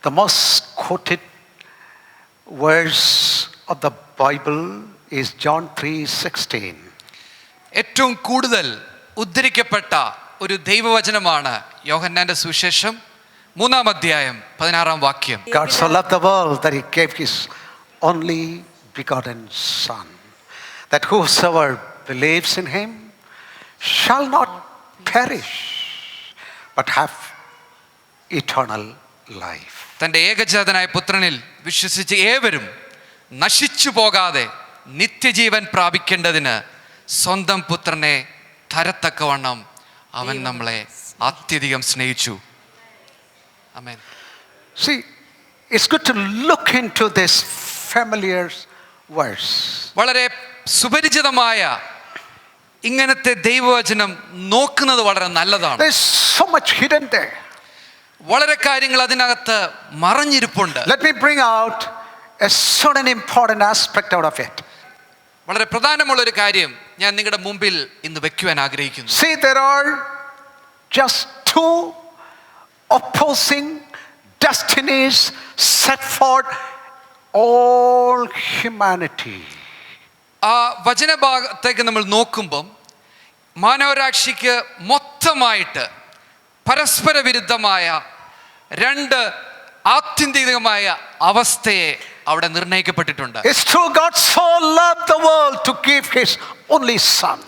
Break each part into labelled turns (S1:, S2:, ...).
S1: The most quoted verse of the Bible is John 3:16.
S2: ഏറ്റവും കൂടുതൽ ഉദ്ധരിക്കപ്പെട്ട ഒരു ദൈവവചനമാണ് യോഹന്നാന്റെ സുവിശേഷം 3-ാം അധ്യായം 16-ാം വാക്യം.
S1: God so loved the world that he gave his only begotten Son, that whosoever believes in him shall not perish but have eternal life.
S2: തൻ്റെ ഏകജാതനായ പുത്രനിൽ വിശ്വസിച്ച് ഏവരും നശിച്ചു പോകാതെ നിത്യജീവൻ പ്രാപിക്കേണ്ടതിന് സ്വന്തം പുത്രനെ തരത്തക്കവണ്ണം അവൻ നമ്മളെ അത്യധികം സ്നേഹിച്ചു. ആമേൻ.
S1: See, it's good to look into this familiar verse.
S2: വളരെ സുപരിചിതമായ ഇങ്ങനത്തെ ദൈവവചനം നോക്കുന്നത് വളരെ നല്ലതാണ്.
S1: There's so much hidden there.
S2: വളരെ കാര്യങ്ങൾ അതിനകത്ത് മറഞ്ഞിരിപ്പുണ്ട്.
S1: Let me bring out a certain important aspect out of it.
S2: വളരെ പ്രധാനമുള്ള ഒരു കാര്യം ഞാൻ നിങ്ങളുടെ മുമ്പിൽ ഇന്ന് വെക്കുവാൻ ആഗ്രഹിക്കുന്നു.
S1: See, there are just two opposing destinies set for all humanity.
S2: ആ വചനഭാഗത്തേക്ക് നമ്മൾ നോക്കുമ്പം മാനവരാശിക്ക് മൊത്തമായിട്ട് പരസ്പര വിരുദ്ധമായ രണ്ട് ആത്യന്തികമായ അവസ്ഥയെ അവിടെ നിർണയിക്കപ്പെട്ടിട്ടുണ്ട്.
S1: It's true, God so loved the world to give his only Son.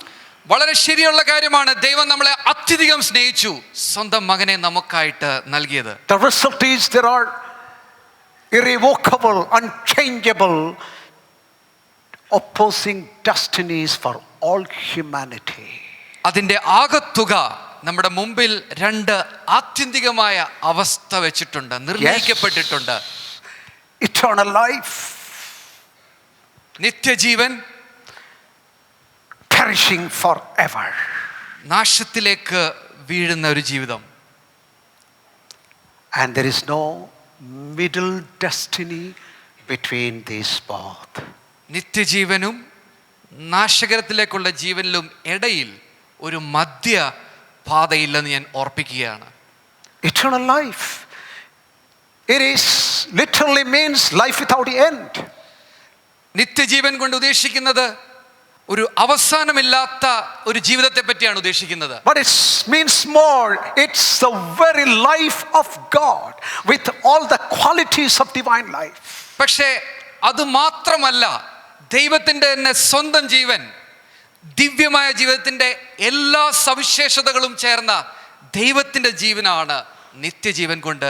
S2: വളരെ ശരിയുള്ള കാര്യമാണ്. ദൈവം നമ്മളെ അത്യധികം സ്നേഹിച്ചു, സ്വന്തം മകനെ നമുക്കായിട്ട് നൽകിയത്.
S1: The result is there are irrevocable, unchangeable, opposing destinies for all humanity.
S2: അതിൻ്റെ ആകത്തുക നമ്മുടെ മുമ്പിൽ രണ്ട് ആത്യന്തികമായ അവസ്ഥ വെച്ചിട്ടുണ്ട്, നിർണയിക്കപ്പെട്ടിട്ടുണ്ട്.
S1: Eternal life,
S2: നിത്യജീവൻ,
S1: perishing forever.
S2: നാശത്തിലേക്ക് വീഴുന്ന ഒരു ജീവിതം.
S1: And there is no middle destiny between these both.
S2: നിത്യജീവനും നാശകരത്തിലേക്കുള്ള ജീവനിലും ഇടയിൽ ഒരു മധ്യ പാതയില്ലെന്ന് ഞാൻ ഓർപ്പിക്കുകയാണ്.
S1: Eternal life, it is literally means life without end.
S2: നിത്യജീവൻ കൊണ്ട് ഉദ്ദേശിക്കുന്നത് ഒരു അവസാനമില്ലാത്ത ഒരു ജീവിതത്തെ പറ്റിയാണ് ഉദ്ദേശിക്കുന്നത്.
S1: But it means more. It's the very life of God with all the qualities of divine life.
S2: പക്ഷേ അത് മാത്രമല്ല, ദൈവത്തിൻ്റെ തന്നെ സ്വന്തം ജീവൻ, ദിവ്യമായ ജീവിതത്തിൻ്റെ എല്ലാ സവിശേഷതകളും ചേർന്ന ദൈവത്തിൻ്റെ ജീവനാണ് നിത്യജീവൻ കൊണ്ട്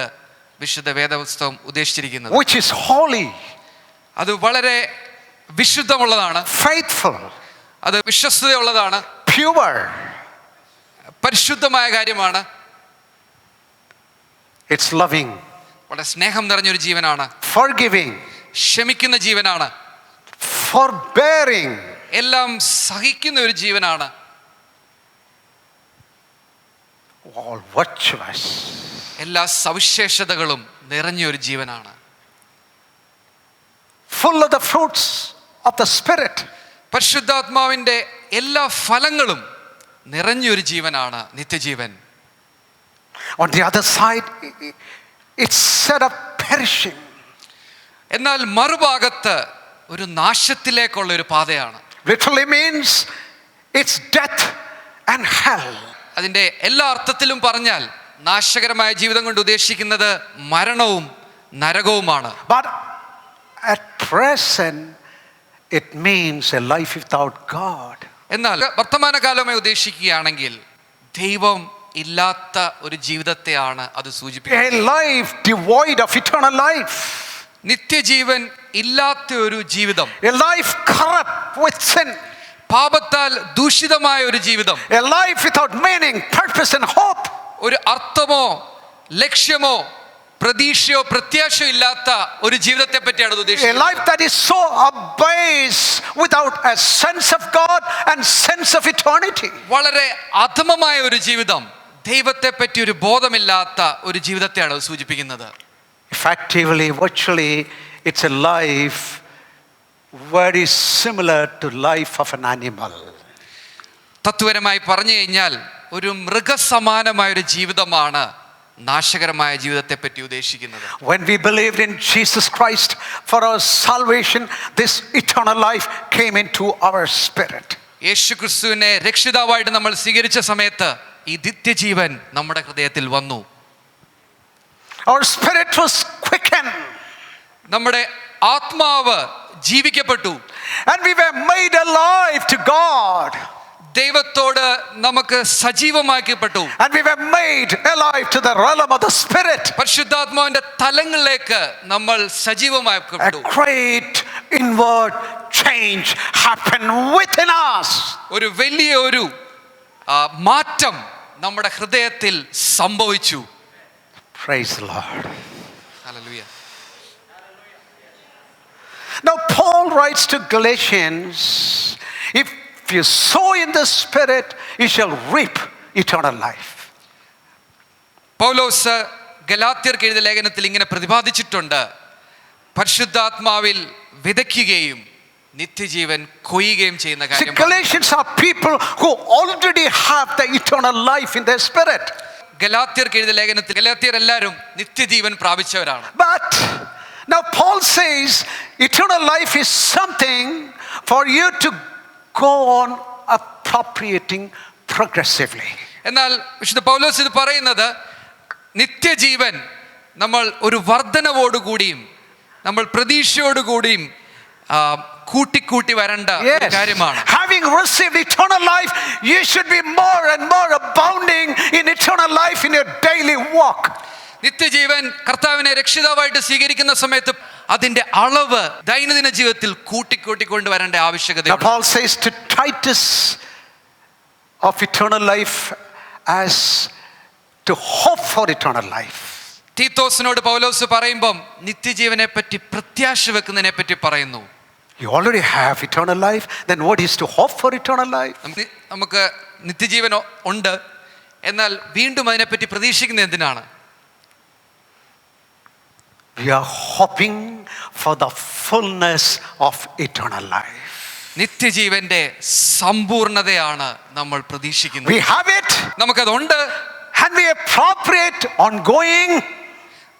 S2: വിശുദ്ധ വേദപുസ്തകം ഉദ്ദേശിച്ചിരിക്കുന്നത്.
S1: Which is holy,
S2: അത് വളരെ വിശുദ്ധമുള്ളതാണ്,
S1: faithful,
S2: അത് വിശ്വസ്തതയുള്ളതാണ്,
S1: pure.
S2: പരിശുദ്ധമായ കാര്യമാണ്.
S1: It's loving,
S2: വളരെ സ്നേഹം നിറഞ്ഞൊരു ജീവനാണ്,
S1: forgiving,
S2: ക്ഷമിക്കുന്ന ജീവനാണ്,
S1: forbearing,
S2: എല്ലാം സഹിക്കുന്ന ഒരു ജീവനാണ്,
S1: all virtuous.
S2: എല്ലാ സവിശേഷതകളും നിറഞ്ഞ ഒരു ജീവനാണ്,
S1: full of the fruits of the Spirit.
S2: പരിശുദ്ധാത്മാവിൻ്റെ എല്ലാ ഫലങ്ങളും നിറഞ്ഞൊരു ജീവനാണ് നിത്യജീവൻ.
S1: On the other side, it's set up perishing.
S2: എന്നാൽ മറുഭാഗത്ത് ഒരു നാശത്തിലേക്കുള്ള ഒരു പാതയാണ്.
S1: Literally means it's death and hell.
S2: അതിൻ്റെ എല്ലാ അർത്ഥത്തിലും പറഞ്ഞാൽ നാശകരമായ ജീവിതം കൊണ്ട് ഉദ്ദേശിക്കുന്നത് മരണവും നരകവുമാണ്.
S1: But at present, it means a life without God.
S2: എന്നാൽ വർത്തമാനകാലമായി ഉദ്ദേശിക്കുകയാണെങ്കിൽ ദൈവം ഇല്ലാത്ത ഒരു ജീവിതത്തെയാണ് അത് സൂചിപ്പിക്കുന്നത്.
S1: A life devoid of eternal life.
S2: നിത്യജീവൻ ഇല്ലാത്ത ഒരു ജീവിതം,
S1: A life corrupt with sin.
S2: പാപത്താൽ ദൂഷിതമായ ഒരു ജീവിതം,
S1: A life without meaning, purpose and hope.
S2: ഒരു അർത്ഥമോ ലക്ഷ്യമോ പ്രതീക്ഷയോ പ്രത്യാശയോ ഇല്ലാത്ത ഒരു ജീവിതത്തെ പറ്റിയാണ്
S1: A
S2: ഉദ്ദേശിക്കുന്നത്.
S1: life that is so abased without a sense of God and sense of eternity.
S2: വളരെ അധമമായ ഒരു ജീവിതം, ദൈവത്തെ പറ്റി ഒരു ബോധമില്ലാത്ത ഒരു ജീവിതത്തെയാണ് അത് സൂചിപ്പിക്കുന്നത്.
S1: Effectively, virtually, it's a life very similar to life of an animal.
S2: തത്വപരമായി പറഞ്ഞു കഴിഞ്ഞാൽ ഒരു മൃഗസമാനമായ ഒരു ജീവിതമാണ് നാശകരമായ ജീവിതത്തെ പറ്റി ഉദ്ദേശിക്കുന്നത്.
S1: When we believed in Jesus Christ for our salvation, this eternal life came into our spirit.
S2: യേശു ക്രിസ്തുവിനെ രക്ഷിതാവായിട്ട് നമ്മൾ സ്വീകരിച്ച സമയത്ത് ഈ നിത്യജീവൻ നമ്മുടെ ഹൃദയത്തിൽ വന്നു.
S1: Our spirit was quickened.
S2: നമ്മുടെ ആത്മാവ് ജീവിക്കപ്പെട്ടു.
S1: And we were made alive to God.
S2: ദൈവത്തോട് നമുക്ക് സജീവമാക്കപ്പെട്ടു.
S1: And we were made alive to the realm of the spirit.
S2: പരിശുദ്ധാത്മാവിന്റെ തലങ്ങളിലേക്ക് നമ്മൾ
S1: A
S2: സജീവമാക്കപ്പെട്ടു.
S1: great inward change happened within us.
S2: ഒരു വലിയ ഒരു മാറ്റം നമ്മുടെ ഹൃദയത്തിൽ സംഭവിച്ചു.
S1: Praise the Lord.
S2: Hallelujah.
S1: Now Paul writes to Galatians, if you sow in the spirit, you shall reap eternal life.
S2: പൗലോസ് ഗലാത്യർക്ക് എഴുതിയ ലേഖനത്തിൽ ഇങ്ങനെ പ്രതിപാദിച്ചിട്ടുണ്ട്, പരിശുദ്ധാത്മാവിൽ വിതയ്ക്കുകയും നിത്യജീവൻ കൊയ്യുകയും ചെയ്യുന്ന
S1: See,
S2: കാര്യം.
S1: Galatians are people who already have the eternal life in their spirit.
S2: ഗലാത്യർക്ക് എഴുതിയ ലേഖനത്തിൽ ഗലാത്യർ എല്ലാവരും നിത്യജീവൻ പ്രാപിച്ചവരാണ്.
S1: But now Paul says eternal life is something for you to go on appropriating progressively.
S2: എന്നാൽ വിശുദ്ധ പൗലോസ് ഇത് പറയുന്നത് നിത്യജീവൻ നമ്മൾ ഒരു വർധനവോടുകൂടിയും നമ്മൾ പ്രതീക്ഷയോടുകൂടിയും കൂട്ടിക്കൂട്ടി വരേണ്ട ഒരു കാര്യമാണ്.
S1: Having received eternal life, you should be more and more abounding in eternal life in your daily walk.
S2: നിത്യജീവൻ കർത്താവിനെ രക്ഷിതാവായിട്ട് സ്വീകരിക്കുന്ന സമയത്ത് അതിന്റെ അളവ് ദൈനംദിന ജീവിതത്തിൽ കൂട്ടിക്കൂട്ടിക്കൊണ്ട് വരേണ്ട ആവശ്യകത.
S1: Now Paul says to Titus of eternal life as to hope for eternal life.
S2: തീത്തോസിനോട് പൗലോസ് പറയുമ്പം നിത്യജീവനെ പറ്റി പ്രത്യാശ വെക്കുന്നതിനെ പറ്റി പറയുന്നു.
S1: You already have eternal life, then what is to hope for eternal life?
S2: നമുക്ക് നിത്യജീവൻ ഉണ്ട്, എന്നാൽ വീണ്ടും അതിനെപ്പറ്റി പ്രതീക്ഷിക്കുന്നത് എന്തിനാണ്?
S1: We are hoping for the fullness of eternal life.
S2: നിത്യജീവന്റെ സമ്പൂർണതയാണ് നമ്മൾ പ്രതീക്ഷിക്കുന്നത്.
S1: We have it,
S2: നമുക്കതുണ്ട്,
S1: and we appropriate ongoing.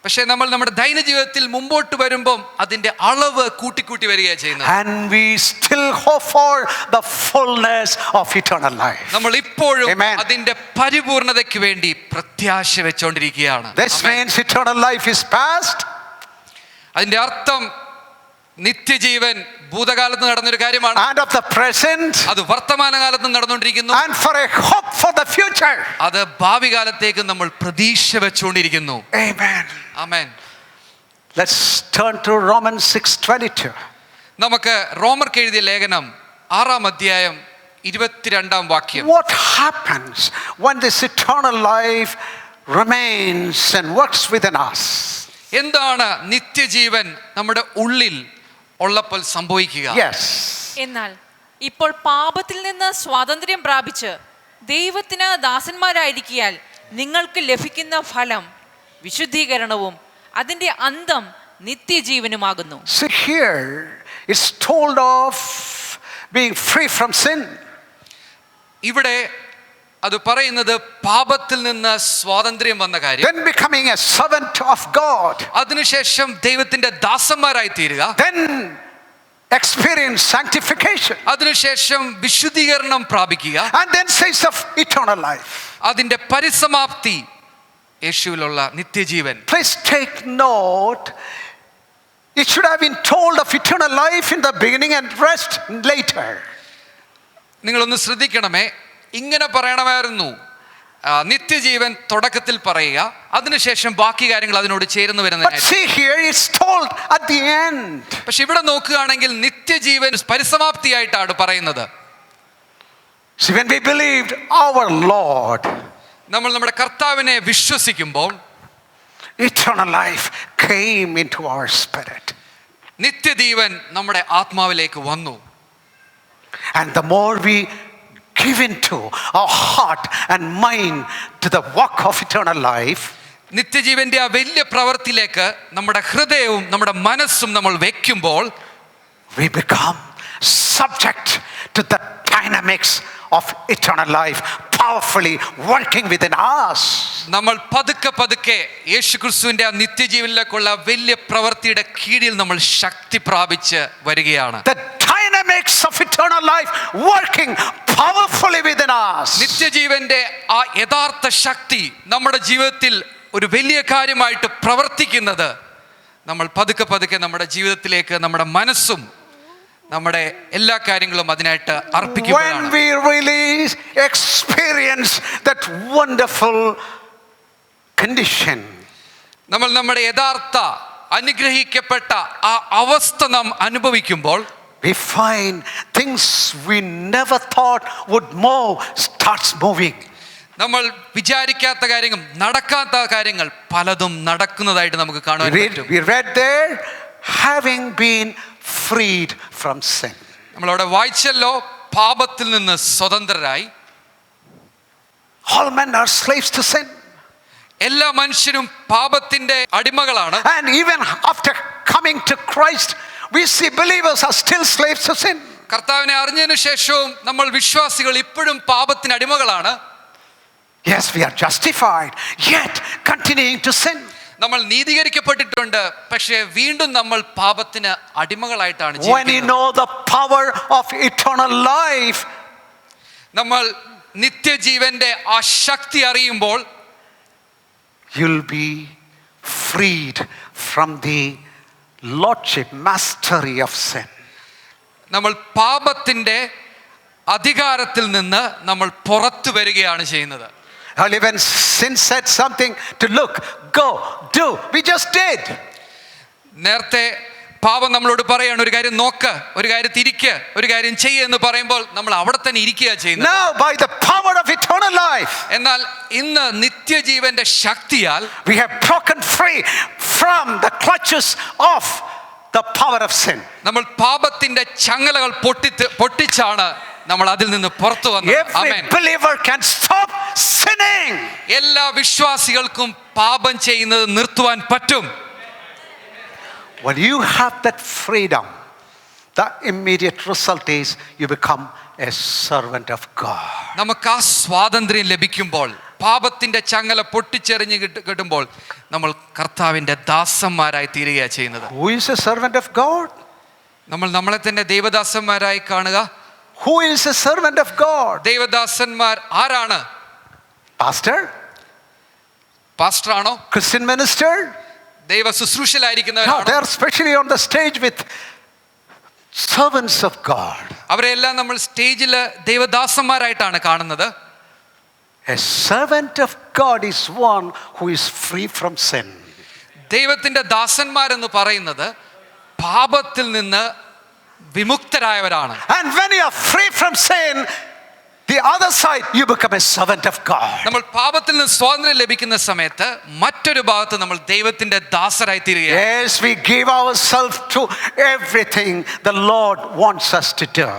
S2: പക്ഷേ നമ്മൾ നമ്മുടെ ദൈനംദിന ജീവിതത്തിൽ മുമ്പോട്ട് വരുമ്പം അതിന്റെ അളവ് കൂട്ടിക്കൂട്ടി വരികയാണ് ചെയ്യുന്നത്.
S1: And we still hope for the fullness of eternal life.
S2: നമ്മൾ ഇപ്പോഴും
S1: Amen.
S2: അതിന്റെ പരിപൂർണതയ്ക്ക് വേണ്ടി പ്രത്യാശ വെച്ചുകൊണ്ടിരിക്കുകയാണ്.
S1: This means eternal life is past.
S2: അതിന്റെ അർത്ഥം നിത്യജീവൻ ഭൂതകാലത്ത് നടന്നൊരു കാര്യമാണ്,
S1: And of the present.
S2: അത് വർത്തമാനകാലത്ത് നടന്നുകൊണ്ടിരിക്കുന്നു,
S1: And for a hope for the future.
S2: അത് ഭാവി കാലത്തേക്ക് നമ്മൾ പ്രതീക്ഷ വെച്ചുകൊണ്ടിരിക്കുന്നു.
S1: Amen.
S2: Amen.
S1: Let's turn to Romans 6:22.
S2: നമുക്ക് റോമർക്ക് എഴുതിയ ലേഖനം 6:22
S1: What happens when this eternal life remains and works within us?
S2: എന്താണ് നിത്യജീവൻ നമ്മുടെ ഉള്ളിൽ ഉള്ളപ്പോൾ സംഭവിക്കുക?
S1: Yes.
S3: എന്നാൽ ഇപ്പോൾ പാപത്തിൽ നിന്ന് സ്വാതന്ത്ര്യം പ്രാപിച്ച് ദൈവത്തിന് ദാസന്മാരായിരിക്കാൻ നിങ്ങൾക്ക് ലഭിക്കുന്ന ഫലം വിശുദ്ധീകരണവും അതിന്റെ അന്തം നിത്യജീവനുമാകുന്നു.
S1: See, here it's told of being free from sin.
S2: ഇവിടെ അത് പറയുന്നത് പാപത്തിൽ നിന്ന് സ്വാതന്ത്ര്യം വന്ന കാര്യം,
S1: Then becoming a servant of God.
S2: അതിനുശേഷം ദൈവത്തിന്റെ ദാസന്മാരായി തീരുക,
S1: Then experience sanctification.
S2: അതിനുശേഷം വിശുദ്ധീകരണം പ്രാപിക്കുക,
S1: And then says of eternal life.
S2: അതിന്റെ പരിസമാപ്തി യേശുവിലുള്ള നിത്യജീവൻ.
S1: Please take note. It should have been told of eternal life in the beginning and rest later.
S2: നിങ്ങളൊന്ന് ശ്രദ്ധിക്കണമേ, ഇങ്ങനെ പറയണമായിരുന്നു, നിത്യജീവൻ തുടക്കത്തിൽ പറയുക, അതിനുശേഷം ബാക്കി കാര്യങ്ങൾ അതിനോട് ചേർന്ന്
S1: But
S2: വരുന്നതിനായിട്ട്.
S1: see here, it's told at the end.
S2: പക്ഷെ ഇവിടെ നോക്കുകയാണെങ്കിൽ നിത്യജീവൻ പരിസമാപ്തിയായിട്ടാണ് പറയുന്നത്.
S1: See, when we believed our Lord,
S2: നമ്മൾ നമ്മുടെ കർത്താവിനെ വിശ്വസിക്കുമ്പോൾ
S1: eternal life came into our spirit.
S2: നിത്യജീവൻ നമ്മുടെ ആത്മാവിലേക്ക് വന്നു.
S1: And the more we give into our heart and mind to the work of eternal life,
S2: നിത്യജീവന്റെ ആ വലിയ പ്രവൃത്തിയിലേക്ക് നമ്മുടെ ഹൃദയവും നമ്മുടെ മനസ്സും നമ്മൾ വെക്കുമ്പോൾ
S1: we become subject to the dynamics of eternal life, powerfully working within us.
S2: നമ്മൾ പതുക്കെ പതുക്കെ യേശുക്രിസ്തുവിന്റെ ആ നിത്യജീവനിലേക്കുള്ള വലിയ പ്രവൃത്തിയുടെ കീഴിൽ നമ്മൾ ശക്തി പ്രാപിച്ച് വരികയാണ്.
S1: The dynamics of eternal life working powerfully within us.
S2: നിത്യജീവന്റെ ആ യഥാർത്ഥ ശക്തി നമ്മുടെ ജീവിതത്തിൽ ഒരു വലിയ കാര്യമായിട്ട് പ്രവർത്തിക്കുന്നത് നമ്മൾ പതുക്കെ പതുക്കെ നമ്മുടെ ജീവിതത്തിലേക്ക് നമ്മുടെ മനസ്സും നമ്മുടെ എല്ലാ കാര്യങ്ങളും അതിനായിട്ട്
S1: When
S2: അർപ്പിക്കുകയാണ്.
S1: we really experience that wonderful condition,
S2: നമ്മൾ നമ്മുടെ യഥാർത്ഥ അനുഗ്രഹിക്കപ്പെട്ട ആ അവസ്ഥ നാം അനുഭവിക്കുമ്പോൾ
S1: we find things we never thought would move starts moving.
S2: നമ്മൾ വിചാരിക്കാത്ത കാര്യങ്ങൾ, നടക്കാത്ത കാര്യങ്ങൾ പലതും നടക്കുന്നതായിട്ട് നമുക്ക് കാണാൻ പറ്റും.
S1: We read there, having been freed from sin.
S2: നമ്മളവിടെ വായിച്ചല്ലോ, പാപത്തിൽ നിന്ന് സ്വതന്ത്രരായി.
S1: All men are slaves to sin.
S2: എല്ലാ മനുഷ്യരും പാപത്തിന്റെ അടിമകളാണ്.
S1: And even after coming to Christ, we see believers are still slaves to sin.
S2: കർത്താവിനെ അറിഞ്ഞതിനു ശേഷവും നമ്മൾ വിശ്വാസികൾ ഇപ്പോഴും പാപത്തിന് അടിമകളാണ്.
S1: Yes, we are justified, yet continuing to sin.
S2: നമ്മൾ നീതീകരിക്കപ്പെട്ടിട്ടുണ്ട്, പക്ഷേ വീണ്ടും നമ്മൾ പാപത്തിന് അടിമകളായിട്ടാണ്
S1: When you
S2: ജീവിക്കുന്നത്.
S1: know the power of eternal life,
S2: നമ്മൾ നിത്യജീവന്റെ ആ ശക്തി അറിയുമ്പോൾ
S1: you'll be freed from the lordship, mastery of sin.
S2: നമ്മൾ പാപത്തിന്റെ അധികാരത്തിൽ നിന്ന് നമ്മൾ പുറത്തു വരികയാണ് ചെയ്യുന്നത്.
S1: Earlier when sin said something to look, go, do, we just did.
S2: നേരത്തെ പാപം നമ്മളോട് പറയാണ്, ഒരു കാര്യം നോക്ക്, ഒരു കാര്യം തിരിക്ക്, ഒരു കാര്യം ചെയ്യ് എന്ന് പറയുമ്പോൾ നമ്മൾ അവിടെ തന്നെ ഇരിക്കുക ചെയ്യുന്നത്.
S1: Now by the power of eternal life,
S2: എന്നാൽ ഇന്ന് നിത്യജീവന്റെ ശക്തിയാൽ
S1: we have broken free from the clutches of the power of sin.
S2: നമ്മൾ പാപത്തിന്റെ ചങ്ങലകൾ പൊട്ടിച്ചാണ് നമ്മൾ അതിൽ നിന്ന് പുറത്തു വന്നത്.
S1: Every
S2: amen.
S1: believer can stop sinning.
S2: എല്ലാ വിശ്വാസികൾക്കും പാപം ചെയ്യുന്നത് നിർത്തുവാൻ പറ്റും.
S1: When you have that freedom, the immediate result is you become a servant of God.
S2: നമുക്ക് ആ സ്വാതന്ത്ര്യം ലഭിക്കുമ്പോൾ, പാപത്തിന്റെ ചങ്ങല പൊട്ടിച്ചെറിഞ്ഞ് കിട്ടുമ്പോൾ നമ്മൾ കർത്താവിന്റെ ദാസന്മാരായി തീരുകയാണ് ചെയ്യുന്നത്.
S1: Who is a servant of God?
S2: നമ്മൾ നമ്മളെ തന്നെ ദൈവദാസന്മാരായി കാണുക.
S1: Who is a servant of God?
S2: ദൈവദാസന്മാർ ആരാണ്?
S1: Pastor?
S2: പാസ്റ്റർ ആണോ?
S1: Christian minister?
S2: ദൈവ
S1: No,
S2: ശുശ്രൂഷയിലായിരിക്കുന്നവരാണോ?
S1: they are especially on the stage with servants of God.
S2: അവരെല്ലാം നമ്മൾ സ്റ്റേജിൽ ദൈവദാസന്മാരായിട്ടാണ് കാണുന്നത്.
S1: A servant of God is one who is free from sin.
S2: ദൈവത്തിന്റെ ദാസന്മാരെന്ന് പറയുന്നത് പാപത്തിൽ നിന്ന് വിമുക്തരായവരാണ്.
S1: And when you are free from sin, the other side, you become a servant of God.
S2: നമ്മൾ പാപത്തിൽ നിന്ന് സ്വാതന്ത്ര്യം ലഭിക്കുന്ന സമയത്ത് മറ്റൊരു ഭാഗത്ത് നമ്മൾ ദൈവത്തിന്റെ ദാസരായി തീരുകയാണ്.
S1: Yes, we give ourselves to everything the Lord wants us to do.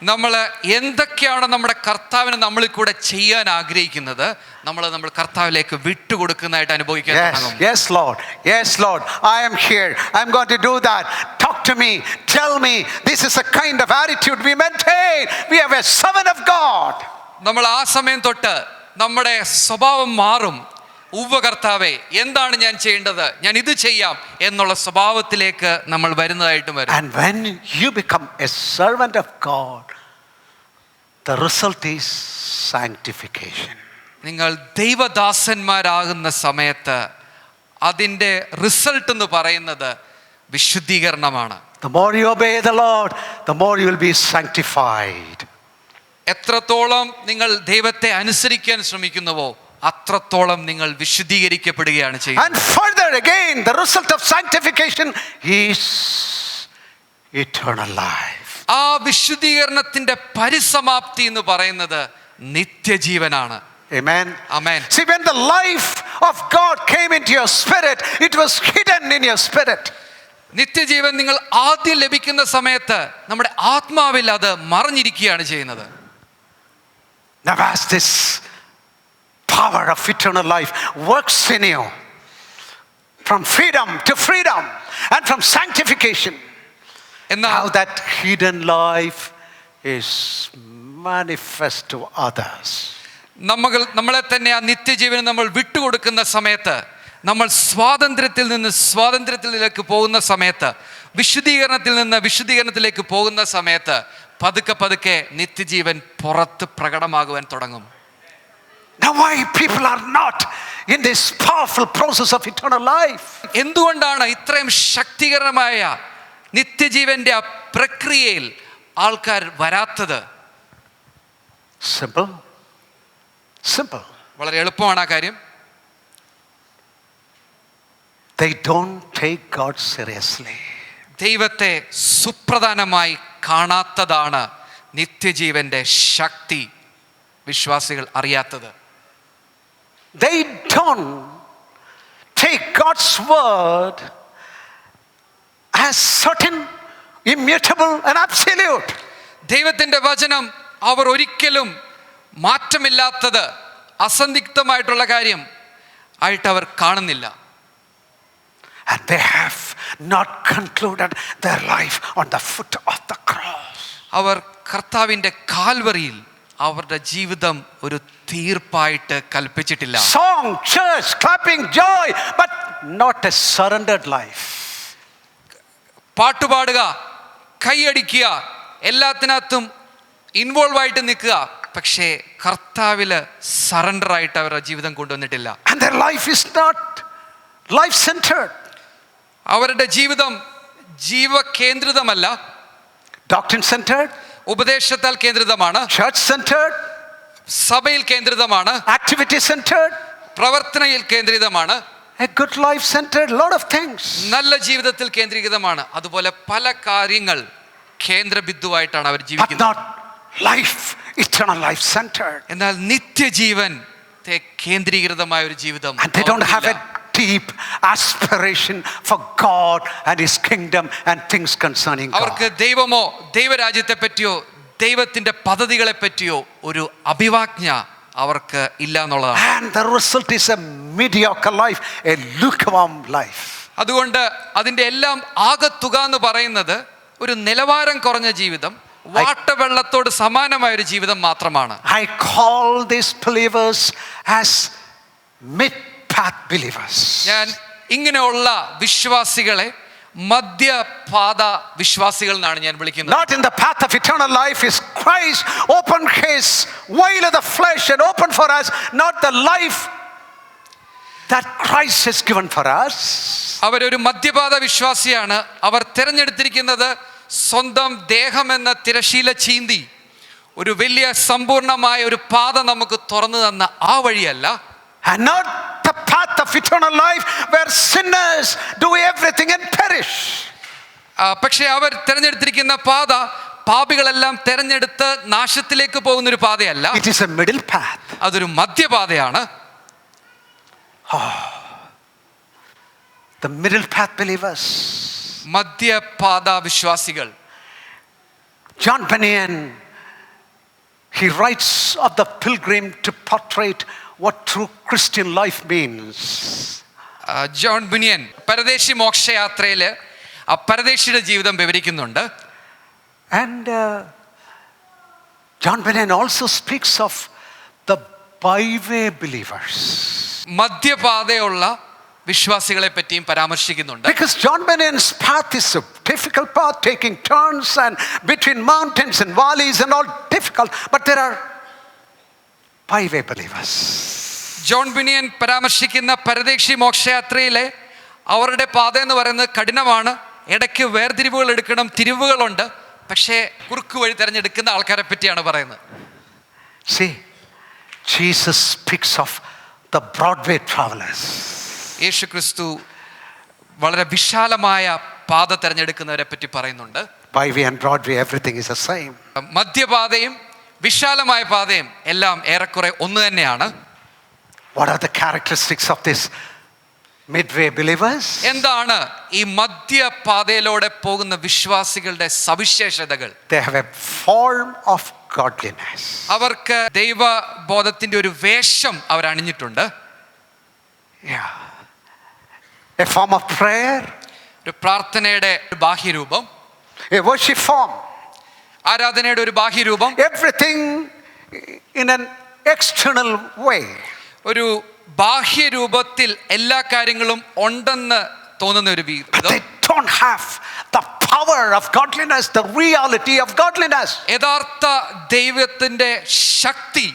S2: നമ്മൾ എന്തൊക്കെയാണ് നമ്മുടെ കർത്താവിന് നമ്മളിൽ കൂടെ ചെയ്യാൻ ആഗ്രഹിക്കുന്നത്, നമ്മൾ കർത്താവിലേക്ക് വിട്ടുകൊടുക്കുന്നതായിട്ട് അനുഭവിക്കാൻ തുടങ്ങും.
S1: Yes, Lord. Yes, Lord. I am here. I'm going to do that. Talk to me. Tell me. This is a kind of attitude we maintain. We have a servant of God.
S2: നമ്മൾ ആ സമയം തൊട്ട് നമ്മുടെ സ്വഭാവം മാറും. കർത്താവേ, എന്താണ് ഞാൻ ചെയ്യേണ്ടത്, ഞാൻ ഇത് ചെയ്യാം എന്നുള്ള സ്വഭാവത്തിലേക്ക് നമ്മൾ വരുന്നതായിട്ടും വരും.
S1: And when you become a servant of God, the result is sanctification.
S2: നിങ്ങൾ ദൈവദാസന്മാരാകുന്ന സമയത്ത് അതിൻ്റെ റിസൾട്ട് എന്ന് പറയുന്നത് വിശുദ്ധീകരണമാണ്.
S1: The more you obey the Lord, the more you will be sanctified.
S2: എത്രത്തോളം നിങ്ങൾ ദൈവത്തെ അനുസരിക്കാൻ ശ്രമിക്കുന്നുവോ അത്രത്തോളം നിങ്ങൾ വിശുദ്ധീകരിക്കപ്പെടുകയാണ് ചെയ്യുന്നത്.
S1: And further again, the result of sanctification is eternal life.
S2: ആ വിശുദ്ധീകരണത്തിന്റെ പരിസമാപ്തി എന്ന് പറയുന്നത് നിത്യജീവനാണ്.
S1: Amen.
S2: Amen.
S1: See, when the life of God came into your spirit, it was hidden in your spirit.
S2: നിത്യജീവൻ നിങ്ങൾ ആദ്യം ലഭിക്കുന്ന സമയത്ത് നമ്മുടെ ആത്മാവിൽ അത് മറഞ്ഞിരിക്കുകയാണ് ചെയ്യുന്നത്.
S1: Now as this power of eternal life works in you, from freedom to freedom and from sanctification,
S2: എന്നാൽ
S1: now that hidden life is manifest to others.
S2: നമ്മളെ തന്നെ ആ നിത്യജീവന് നമ്മൾ വിട്ടുകൊടുക്കുന്ന സമയത്ത്, നമ്മൾ സ്വാതന്ത്ര്യത്തിലേക്ക് പോകുന്ന സമയത്ത്, വിശുദ്ധീകരണത്തിൽ നിന്ന് വിശുദ്ധീകരണത്തിലേക്ക് പോകുന്ന സമയത്ത് പതുക്കെ പതുക്കെ നിത്യജീവൻ പുറത്ത് പ്രകടമാകുവാൻ തുടങ്ങും.
S1: Now why people are not in this powerful process of eternal life?
S2: എന്തുകൊണ്ടാണ് ഇത്രയും ശക്തികരമായ നിത്യജീവന്റെ ആ പ്രക്രിയയിൽ ആൾക്കാർ വരാത്തത്?
S1: Simple.
S2: വളരെ എളുപ്പമാണ് ആ കാര്യം.
S1: They don't take God seriously.
S2: ദൈവത്തെ സുപ്രധാനമായി കാണാത്തതാണ് നിത്യജീവന്റെ ശക്തി വിശ്വാസികൾ അറിയാത്തത്.
S1: They don't take God's word as certain, immutable and absolute.
S2: ദൈവത്തിന്റെ വചനം അവർ ഒരിക്കലും മാറ്റമില്ലാത്തത്, അസന്ദിഗ്ധമായിട്ടുള്ള കാര്യം ആയിട്ട് അവർ കാണുന്നില്ല.
S1: And they have not concluded their life on the foot of the cross.
S2: അവർ കർത്താവിന്റെ കാൽവറിയിൽ അവരുടെ ജീവിതം ഒരു തീർപ്പായിട്ട് കൽപ്പിച്ചിട്ടില്ല.
S1: Song, church, clapping, joy, but not a surrendered life.
S2: പാട്ടുപാടുക, കൈയടിക്കുക, എല്ലാത്തിനകത്തും ഇൻവോൾവ് ആയിട്ട് നിൽക്കുക, പക്ഷേ കർത്താവില് സറണ്ടർ ആയിട്ട് അവരുടെ ജീവിതം കൊണ്ടുവന്നിട്ടില്ല.
S1: And their life is not life-centered.
S2: അവരുടെ ജീവിതം ജീവകേന്ദ്രിതമല്ല,
S1: Doctrine-centered,
S2: ഉപദേശത്താൽ കേന്ദ്രിതമാണ്,
S1: church-centered,
S2: സഭയിൽ കേന്ദ്രിതമാണ്,
S1: activity-centered,
S2: പ്രവർത്തനയിൽ കേന്ദ്രിതമാണ്,
S1: a good life-centered, lot of things.
S2: നല്ല ജീവിതത്തിൽ കേന്ദ്രീകൃതമാണ്. അതുപോലെ പല കാര്യങ്ങൾ കേന്ദ്രബിന്ദുവായിട്ടാണ് അവർ
S1: But
S2: ജീവിക്കുന്നത്.
S1: not life, eternal life-centered.
S2: എന്നാൽ നിത്യജീവൻ കേന്ദ്രീകൃതമായ ഒരു ജീവിതം
S1: And they don't have a deep aspiration for God and His kingdom and things concerning
S2: അവർക്ക്
S1: God.
S2: ദൈവമോ ദൈവരാജ്യത്തെ പറ്റിയോ ദൈവത്തിന്റെ പദ്ധതികളെ പറ്റിയോ ഒരു അഭിവാജ്ഞ അവർക്ക് ഇല്ല എന്നുള്ളതാണ്.
S1: And the result is a mediocre life, a lukewarm life.
S2: അതുകൊണ്ട് അതിന്റെ എല്ലാം ആകത്തുക എന്ന് പറയുന്നത് ഒരു നിലവാരം കുറഞ്ഞ ജീവിതം, വാട്ടവെള്ളത്തോട് സമാനമായ ഒരു ജീവിതം മാത്രമാണ്.
S1: I call these believers as mid-path believers.
S2: ഞാൻ ഇങ്ങനെയുള്ള വിശ്വാസികളെ മധ്യപാത വിശ്വാസികൾ എന്നാണ് ഞാൻ വിളിക്കുന്നത്.
S1: Not in the path of eternal life is Christ opened His veil of the flesh and opened for us, not the life that Christ has given for us.
S2: അവരൊരു മധ്യപാത വിശ്വാസിയാണ്. അവർ തിരഞ്ഞെടുത്തിരിക്കുന്നത് സ്വന്തം ദേഹമെന്ന തിരശീല ചീന്തി ഒരു വലിയ സമ്പൂർണമായ ഒരു പാത നമുക്ക് തുറന്നു തന്ന ആ വഴിയല്ല.
S1: And not the path of eternal life where sinners do everything and perish.
S2: പക്ഷേ അവർ തിരഞ്ഞെടുത്തിരിക്കുന്ന പാത പാപികളെല്ലാം തിരഞ്ഞെടുത്ത് നാശത്തിലേക്ക് പോകുന്ന ഒരു പാതയല്ല.
S1: It is a middle path.
S2: അതൊരു മധ്യപാതയാണ്.
S1: The middle path believers.
S2: മധ്യപാത വിശ്വാസികൾ.
S1: John Bunyan, he writes of the pilgrim to portray what true Christian life means.
S2: John Bunyan പരദേശി മോക്ഷയാത്രയില് ആ പരദേശിയുടെ ജീവിതം വിവരിക്കുന്നുണ്ട്.
S1: And John Bunyan also speaks of the byway believers.
S2: മധ്യപാതയുള്ള വിശ്വാസികളെ പറ്റിയും പരാമർശിക്കുന്നുണ്ട്.
S1: Because John Bunyan's path is a difficult path, taking turns and between mountains and valleys and all difficult, but there are byway believers.
S2: John Bunyan പരാമർശിക്കുന്ന പരദേശി മോക്ഷയാത്രയിലെ അവരുടെ പാത എന്ന് പറയുന്നത് കഠിനമാണ്. ഇടയ്ക്ക് വേർതിരിവുകൾ എടുക്കണം, തിരിവുകളുണ്ട്. പക്ഷേ കുറുക്ക് വഴി തിരഞ്ഞെടുക്കുന്ന ആൾക്കാരെ പറ്റിയാണ് പറയുന്നത്.
S1: See, Jesus speaks of the Broadway travelers.
S2: യേശു ക്രിസ്തു വളരെ വിശാലമായ പാത തിരഞ്ഞെടുക്കുന്നവരെ പറ്റി പറയുന്നുണ്ട്.
S1: Byway and Broadway, everything is the same.
S2: മധ്യപാതയും വിശാലമായ പാതയും എല്ലാം ഏറെക്കുറെ ഒന്ന് തന്നെയാണ്.
S1: What are the characteristics of this midway believers?
S2: എന്താണ് ഈ മധ്യപാതയിലൂടെ പോകുന്ന വിശ്വാസികളുടെ സവിശേഷതകൾ?
S1: They have a form of godliness.
S2: അവർക്ക് ദൈവബോധത്തിന്റെ ഒരു വേഷം അവർ അണിഞ്ഞിട്ടുണ്ട്.
S1: Yeah. A form of prayer,
S2: ഒരു പ്രാർത്ഥനയുടെ ഒരു ബാഹ്യരൂപം,
S1: a worship form.
S2: ആരാധനയുടെ ഒരു ബാഹ്യരൂപം,
S1: Everything in an external way.
S2: ഒരു ബാഹ്യരൂപത്തിൽ എല്ലാ കാര്യങ്ങളും ഉണ്ടെന്ന് തോന്നുന്ന ഒരു
S1: But they don't have the power of godliness, the reality of godliness.
S2: യഥാർത്ഥ ദൈവത്തിന്റെ ശക്തി,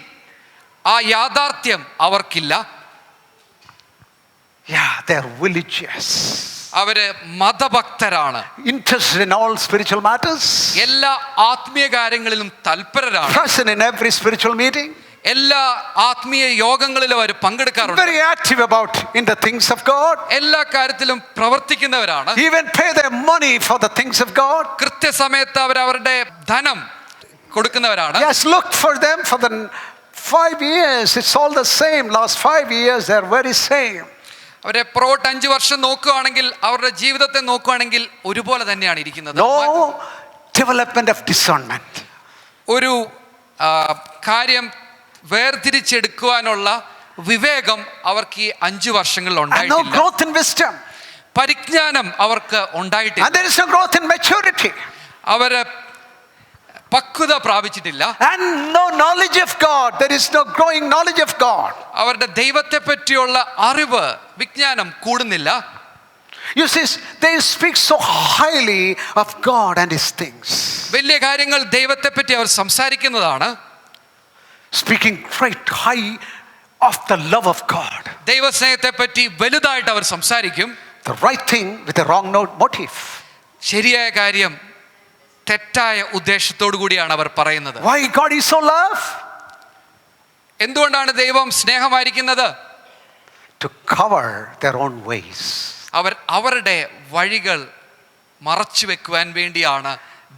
S2: ആ യാഥാർത്ഥ്യം അവർക്കില്ല.
S1: Yeah, they're religious,
S2: അവര് മതഭക്തരാണ്,
S1: interested in all spiritual matters,
S2: എല്ലാ ആത്മീയ കാര്യങ്ങളിലും തൽപരരാണ്,
S1: present in every spiritual meeting,
S2: എല്ലാ ആത്മീയ യോഗങ്ങളിലും അവർ പങ്കെടുക്കാറുണ്ട്,
S1: very active about in the things of God,
S2: എല്ലാ കാര്യത്തിലും പ്രവർത്തിക്കുന്നവരാണ്,
S1: even pay their money for the things of God.
S2: കൃത്യസമയത്ത് അവർ അവരുടെ ധനം കൊടുക്കുന്നവരാണ്.
S1: Yes, look for them for the 5 years, it's all the same. Last 5 years they're very same.
S2: അവരെ പുറകോട്ട് 5 വർഷം നോക്കുകയാണെങ്കിൽ, അവരുടെ ജീവിതത്തെ നോക്കുകയാണെങ്കിൽ ഒരുപോലെ തന്നെയാണ് ഇരിക്കുന്നത്.
S1: No development of discernment.
S2: ഒരു കാര്യം വേർതിരിച്ചെടുക്കുവാനുള്ള വിവേകം അവർക്ക് ഈ 5 വർഷങ്ങളിൽ
S1: And no
S2: ഉണ്ടായിട്ടില്ല.
S1: growth in wisdom.
S2: പരിജ്ഞാനം അവർക്ക് ഉണ്ടായിട്ടില്ല.
S1: And there is no growth in maturity.
S2: അവര് പക്വത പ്രാപിച്ചിട്ടില്ല.
S1: And no knowledge of God. There is no growing knowledge of God.
S2: അവരുടെ ദൈവത്തെ പറ്റിയുള്ള അറിവ്, വിജ്ഞാനം കൂടുന്നില്ല.
S1: You see, they speak so highly of God and His things.
S2: വലിയ കാര്യങ്ങൾ ദൈവത്തെ പറ്റി അവർ സംസാരിക്കുന്നതാണ്.
S1: Speaking great high of the love of God.
S2: ദൈവസ്നേഹത്തെ പറ്റി വലുതായിട്ട് അവർ സംസാരിക്കും.
S1: The right thing with the wrong motive.
S2: ശരിയായ കാര്യം തെറ്റായ ഉദ്ദേശത്തോടു കൂടിയാണ് അവർ പറയുന്നത്.
S1: Why God is so love?
S2: എന്തുകൊണ്ടാണ് ദൈവം സ്നേഹമായിരിക്കുന്നത്?
S1: To cover their own ways.
S2: അവർ അവരുടെ വഴികൾ മറച്ചു വെക്കുവാൻ വേണ്ടിയാണ്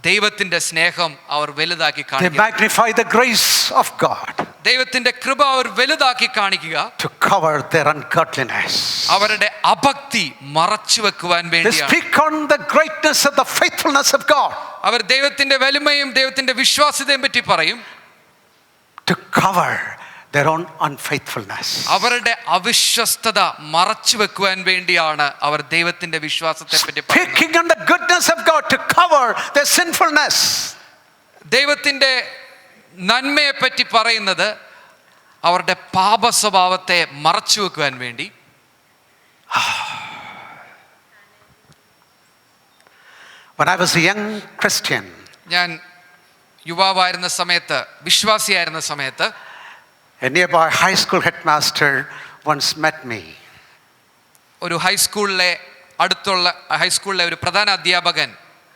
S2: ദൈവത്തിന്റെ സ്നേഹം അവർ വലുതാക്കി
S1: They
S2: കാണിക്കുക.
S1: magnify the grace of God.
S2: ദൈവത്തിന്റെ കൃപ അവർ വലുതാക്കി കാണിക്കുക.
S1: To cover their ungodliness.
S2: അവരുടെ അഭക്തി മറച്ചു വെക്കുവാൻ
S1: They
S2: വേണ്ടിയാണ്.
S1: speak on the greatness of the faithfulness of God.
S2: അവർ ദൈവത്തിന്റെ വലുമയും ദൈവത്തിന്റെ വിശ്വാസ്യതയും പറ്റി പറയും.
S1: To cover their own unfaithfulness.
S2: അവരുടെ അവിശ്വസ്തത മറച്ചു വെക്കുവാൻ വേണ്ടിയാണ് അവർ ദൈവത്തിന്റെ വിശ്വാസത്തെ പറ്റി പറയുന്നത്.
S1: Speaking on the goodness of God to cover their sinfulness.
S2: ദൈവത്തിന്റെ നന്മയെ പറ്റി പറയുന്നത് അവരുടെ പാപ സ്വഭാവത്തെ മറച്ചു വെക്കുവാൻ വേണ്ടി.
S1: When I was a young Christian,
S2: ഞാൻ യുവാവായിരുന്ന സമയത്ത്, വിശ്വാസിയായിരുന്ന സമയത്ത്,
S1: a nearby high school headmaster once met me.
S2: ഒരു അടുത്തുള്ള ഹൈസ്കൂളിലെ ഒരു പ്രധാന അധ്യാപകൻ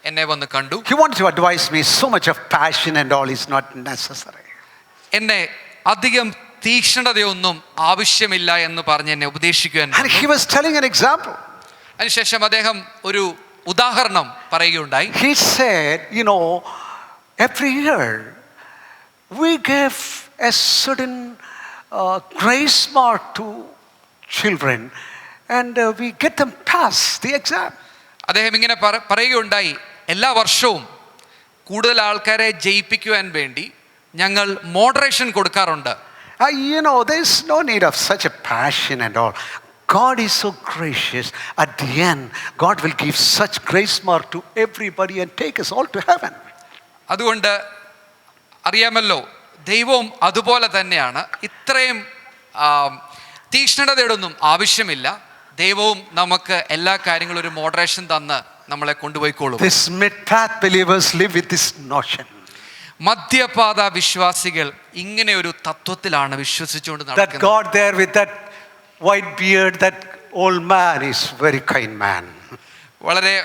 S2: എന്നെ വന്ന് കണ്ടു.
S1: He wanted to advise me. So much of passion and all is not necessary.
S2: എന്നെ അധികം തീക്ഷ്ണതയൊന്നും ആവശ്യമില്ല എന്ന് പറഞ്ഞ് എന്നെ ഉപദേശിക്കുവാൻ.
S1: And he was telling an example.
S2: അതിനുശേഷം അദ്ദേഹം ഒരു ഉദാഹരണം പറയുകയുണ്ടായി.
S1: He said, you know, every year we give a certain grace mark to children and we get them pass the exam.
S2: അദ്ദേഹം ഇങ്ങനെ പറയുകയുണ്ടായി, എല്ലാ വർഷവും കൂടുതൽ ആൾക്കാരെ ജയിപ്പിക്കുവാൻ വേണ്ടി ഞങ്ങൾ മോഡറേഷൻ കൊടുക്കാറുണ്ട്.
S1: You know, there's no need of such a passion and all. God is so gracious. At the end, God will give such grace mark to everybody and take us all to heaven.
S2: അതുകൊണ്ട് അറിയാമല്ലോ, ദൈവവും അതുപോലെ തന്നെയാണ്. ഇത്രയും തീക്ഷ്ണതയോടൊന്നും ആവശ്യമില്ല. ദൈവവും നമുക്ക് എല്ലാ കാര്യങ്ങളും ഒരു മോഡറേഷൻ തന്ന് നമ്മളെ കൊണ്ടുപോയിക്കോളും.
S1: These mid-path believers live with this notion.
S2: മധ്യപാത വിശ്വാസികൾ ഇങ്ങനെ ഒരു തത്വത്തിലാണ് വിശ്വസിച്ചുകൊണ്ട്
S1: That
S2: നടക്കുന്നത്.
S1: God there with that white beard, that old man is very kind man.
S2: വളരെ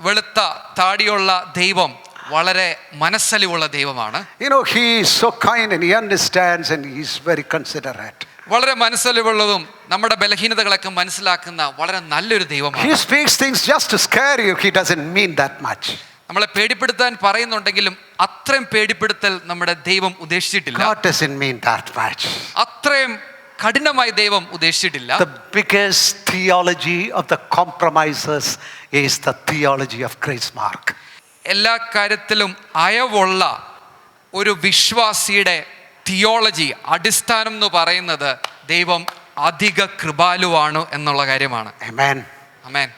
S2: വെളുത്ത താടിയുള്ള ദൈവം വളരെ മനസ്സലിവുള്ള ദൈവമാണ്.
S1: You know, he is so kind and he understands and he is very considerate.
S2: വളരെ മനസ്സലിവുള്ളതും നമ്മുടെ ബലഹീനതകളൊക്കെ മനസ്സിലാക്കുന്ന വളരെ നല്ലൊരു ദൈവമാണ്.
S1: He speaks things just to scare you. He doesn't mean that much.
S2: നമ്മളെ പേടിപ്പെടുത്താൻ പറയുന്നുണ്ടെങ്കിലും അത്രയും പേടിപ്പെടുത്തൽ നമ്മുടെ ദൈവം ഉദ്ദേശിച്ചിട്ടില്ല.
S1: God doesn't mean that much.
S2: അത്രയും കഠിനമായി ദൈവം ഉദ്ദേശിച്ചിട്ടില്ല.
S1: The biggest theology of the compromisers is the theology of grace mark.
S2: എല്ലാ കാര്യത്തിലും അയവുള്ള ഒരു വിശ്വാസിയുടെ തിയോളജി, അടിസ്ഥാനം എന്ന് പറയുന്നത് ദൈവം അധിക കൃപാലുവാണ് എന്നുള്ള കാര്യമാണ്.
S1: Amen.
S2: Amen.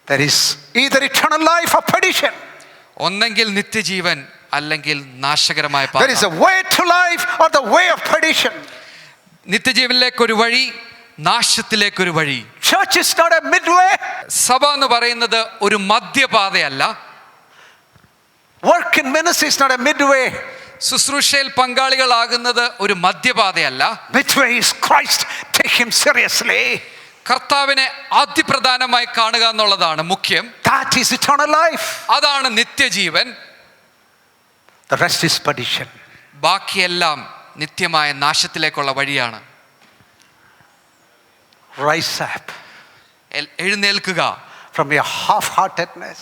S1: There is either eternal life or perdition.
S2: ഒന്നെങ്കിൽ നിത്യജീവൻ അല്ലെങ്കിൽ നാശകരമായ
S1: There is
S2: പാത.
S1: a way to life or the way of perdition.
S2: നിത്യജീവനിലേക്കൊരു വഴി, നാശത്തിലേക്കൊരു വഴി.
S1: Church is not a midway.
S2: സഭ എന്ന് പറയുന്നത് ഒരു മധ്യപാതയല്ല.
S1: Work in ministry is not a midway.
S2: ശുശ്രൂഷയിൽ പങ്കാളികളാകുന്നത് ഒരു മധ്യപാതയല്ല.
S1: Midway is Christ. Take him seriously.
S2: കർത്താവിനെ അതിപ്രധാനമായി കാണുക എന്നുള്ളതാണ് മുഖ്യം.
S1: That is eternal life.
S2: അതാണ് നിത്യജീവൻ.
S1: The rest is perdition.
S2: ബാക്കിയെല്ലാം നിത്യമായ നാശത്തിലേക്കുള്ള വഴിയാണ്.
S1: Rise up
S2: എഴുന്നേൽക്കുക
S1: from your half-heartedness,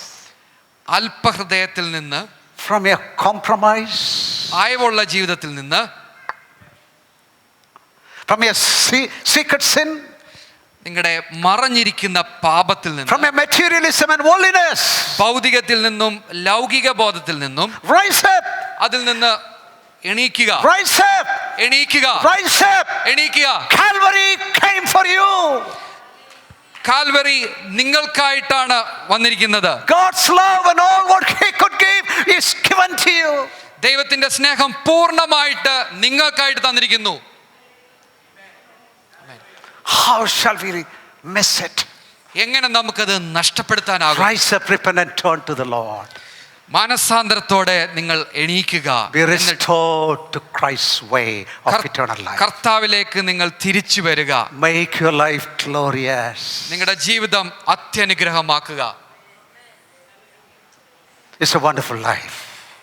S2: അല്പഹൃദയത്തിൽ നിന്ന്,
S1: from your compromise,
S2: അയവുള്ള ജീവിതത്തിൽ നിന്ന്,
S1: from your secret sin,
S2: നിങ്ങളുടെ മറഞ്ഞിരിക്കുന്ന പാപത്തിൽ
S1: from
S2: നിന്നും,
S1: your materialism and worldliness.
S2: ഭൗതികത്തിൽ നിന്നും ലൗകിക ബോധത്തിൽ നിന്നും
S1: Rise up,
S2: അതിൽ നിന്ന് എണീക്കുക,
S1: rise up,
S2: എണീക്കുക,
S1: rise up.
S2: എണീക്കുക.
S1: Calvary came for you.
S2: Calvary നിങ്ങൾക്കായിട്ടാണ് വന്നിരിക്കുന്നത്.
S1: God's love and all what he could give is given to you.
S2: ദൈവത്തിന്റെ സ്നേഹം പൂർണ്ണമായിട്ട് നിങ്ങൾക്കായിട്ട് തന്നിരിക്കുന്നു.
S1: How shall we miss it?
S2: എങ്ങനെ നമുക്കത് നഷ്ടപ്പെടുത്താനാകും?
S1: Rise up, repent and turn to the Lord.
S2: മാനസാന്തരത്തോടെ നിങ്ങൾ എണീക്കുക,
S1: Be restored to Christ's way of eternal life.
S2: കർത്താവിലേക്ക് നിങ്ങൾ തിരിച്ചു വരിക,
S1: Make your life glorious.
S2: നിങ്ങളുടെ ജീവിതം അത്യനുഗ്രഹമാക്കുക.
S1: It's a wonderful life.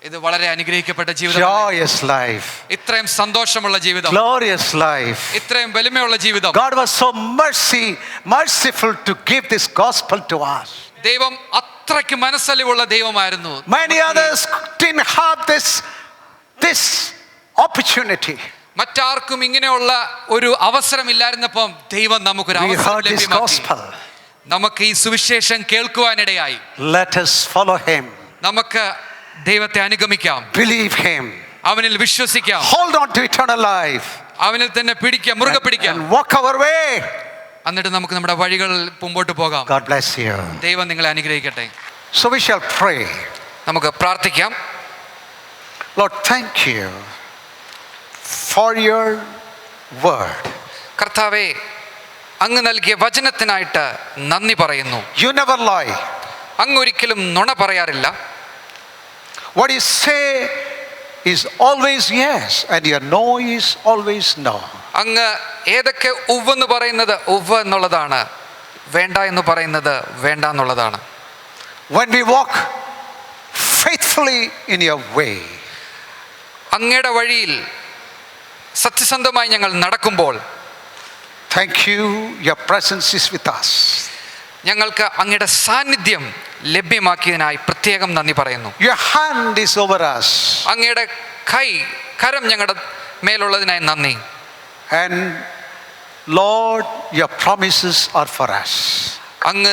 S2: ഇത് വളരെ അനുഗ്രഹിക്കപ്പെട്ട ജീവിതം,
S1: Joyous life.
S2: ഇത്രയും സന്തോഷമുള്ള ജീവിതം,
S1: Glorious life.
S2: ഇത്രയും വലിമയുള്ള ജീവിതം.
S1: God was so merciful to give this gospel to us.
S2: ദൈവം അത്രയ്ക്ക് മനസ്സലിവുള്ള ദൈവമായിരുന്നു.
S1: Many others didn't have this opportunity.
S2: മറ്റാർക്കും ഇങ്ങനെയുള്ള ഒരു അവസരമില്ലായിരുന്നപ്പം ദൈവം നമുക്കൊരു
S1: We
S2: അവസരം
S1: heard this
S2: ലഭ്യമാക്കി.
S1: gospel.
S2: നമുക്ക് ഈ സുവിശേഷം കേൾക്കുവാനിടയായി.
S1: Let us follow him.
S2: നമുക്ക് ദൈവത്തെ അനുഗമിക്കാം,
S1: Believe him.
S2: അവനിൽ വിശ്വസിക്കാം,
S1: Hold on to eternal life.
S2: അവനിൽ തന്നെ പിടിക്കാം, മുറുകെ പിടിക്കാം.
S1: And walk our way.
S2: എന്നിട്ട് നമുക്ക് നമ്മുടെ വഴികളിൽ മുമ്പോട്ട് പോകാം.
S1: God bless you.
S2: ദൈവം നിങ്ങളെ അനുഗ്രഹിക്കട്ടെ.
S1: So we shall pray.
S2: നമുക്ക് പ്രാർത്ഥിക്കാം.
S1: Lord, thank you for your word.
S2: കർത്താവേ, അങ്ങ് നൽകിയ വചനത്തിനായിട്ട് നന്ദി പറയുന്നു.
S1: You never lie.
S2: അങ്ങ് ഒരിക്കലും നുണ പറയാറില്ല.
S1: What you say is always yes, and your no is always no.
S2: അങ്ങ് ഏതൊക്കെ ഉവ്വെന്ന് പറയുന്നത് ഉവ്വ് എന്നുള്ളതാണ്, വേണ്ട എന്ന് പറയുന്നത് വേണ്ട എന്നുള്ളതാണ്.
S1: When we walk faithfully in your way,
S2: അങ്ങയുടെ വഴിയിൽ സത്യസന്ധമായി ഞങ്ങൾ നടക്കുമ്പോൾ
S1: thank you, your presence is with us.
S2: ഞങ്ങൾക്ക് അങ്ങയുടെ സാന്നിധ്യം ലഭ്യമാക്കിയതിനായി പ്രത്യേകം നന്ദി പറയുന്നു.
S1: Your hand is over us.
S2: അങ്ങയുടെ കരം ഞങ്ങളുടെ മേലുള്ളതിനായി നന്ദി.
S1: And Lord, your promises are for us.
S2: അങ്ങ്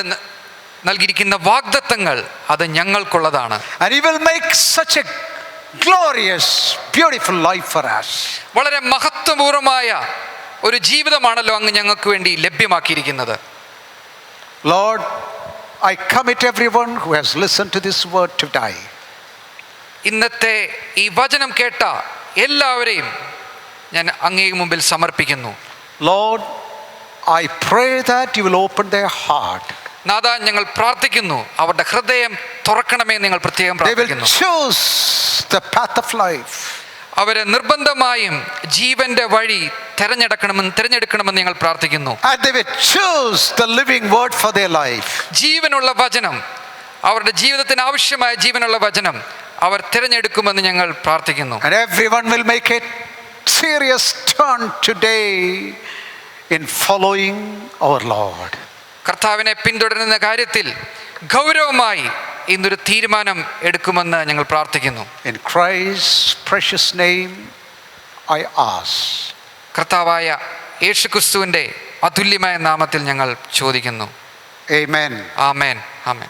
S2: നൽകിയിരിക്കുന്ന വാഗ്ദത്തങ്ങൾ അത് ഞങ്ങൾക്കുള്ളതാണ്.
S1: And He will make such a glorious, beautiful life for us.
S2: വളരെ മഹത്വപൂർവമായ ഒരു ജീവിതമാണല്ലോ അങ്ങ് ഞങ്ങൾക്ക് വേണ്ടി ലഭ്യമാക്കിയിരിക്കുന്നത്.
S1: Lord, I commit everyone who has listened to this word today.
S2: ഇന്നത്തെ ഈ വചനം കേട്ട എല്ലാവരെയും ഞാൻ അങ്ങേ മുമ്പിൽ സമർപ്പിക്കുന്നു.
S1: Lord, I pray that you will open their heart.
S2: നാഥാ, ഞങ്ങൾ പ്രാർത്ഥിക്കുന്നു അവരുടെ ഹൃദയം തുറക്കണമേ. നിങ്ങൾ പ്രത്യേകം
S1: They will
S2: പ്രാർത്ഥിക്കുന്നു.
S1: choose the path of life.
S2: അവരെ നിർബന്ധമായും ജീവന്റെ വഴി തിരഞ്ഞെടുക്കണമെന്ന് ഞങ്ങൾ പ്രാർത്ഥിക്കുന്നു.
S1: And they will choose the living word for their life.
S2: ജീവനുള്ള വചനം, അവരുടെ ജീവിതത്തിന് ആവശ്യമായ ജീവനുള്ള വചനം അവർ തിരഞ്ഞെടുക്കുമെന്ന് ഞങ്ങൾ പ്രാർത്ഥിക്കുന്നു.
S1: And everyone will make a serious turn today in following our Lord.
S2: കർത്താവിനെ പിന്തുടരുന്ന കാര്യത്തിൽ ഗൗരവമായി ഇന്നൊരു തീരുമാനം എടുക്കുമെന്ന് ഞങ്ങൾ പ്രാർത്ഥിക്കുന്നു.
S1: In Christ's precious name I ask.
S2: കർത്താവായ യേശുക്രിസ്തുവിന്റെ അതുല്യമായ നാമത്തിൽ ഞങ്ങൾ ചോദിക്കുന്നു.
S1: Amen.
S2: ആമേൻ, ആമേൻ.